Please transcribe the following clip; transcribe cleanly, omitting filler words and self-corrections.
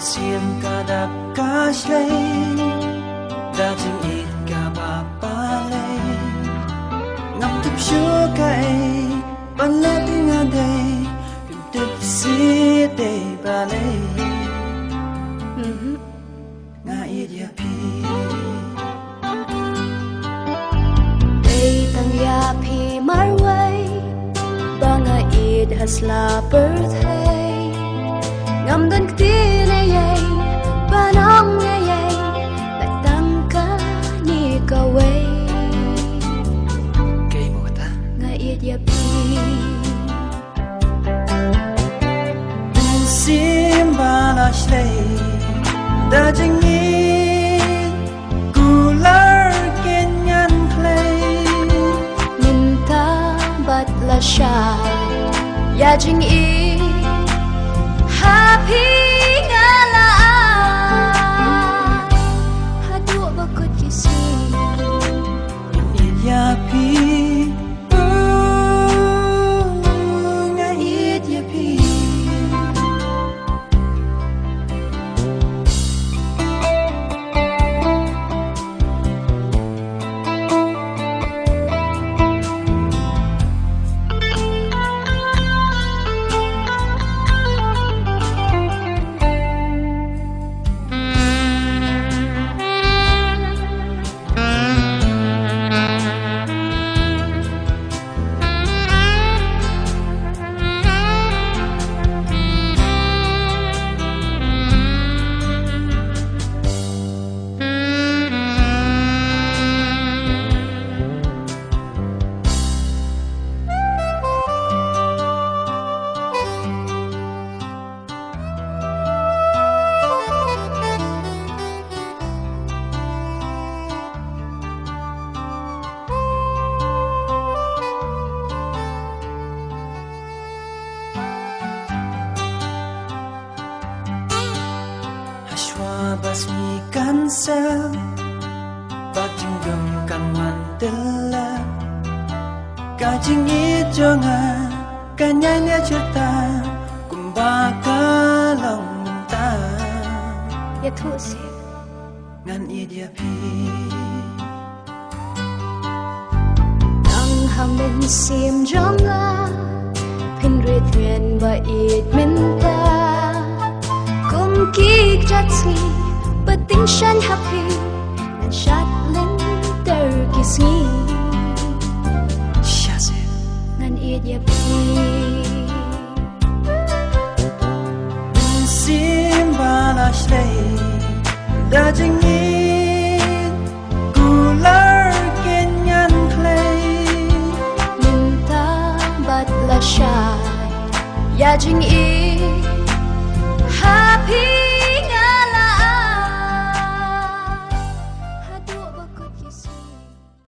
sim kada kasle da jing it ka ba pale ngam tup shu kai ban la ting a day pim tup si day pale nga it ya pi day tang ya pi mar way banga it hasla birthday ngam dan ktine yay banang yay batang ka ni ka way kay mo ta nga it ya pi sim bala shlay da jing it kular kenyan play minta bat la sha ya jing it happy ngala hadu bakut kisi it ya pi nga it ya pi basmi kansel bajing gam kan mantela kajing ijonga kanyanya cerita kumbaka long ta ya thu si ngan idia pi nang hamin sim jonga pin re thuyền ba it minta kum ki jatsi but ting shan happy and shat len ter kisni shase ngan it ya pi simbala shlay da jing it kular kenyan play minta bat la sha ya jing it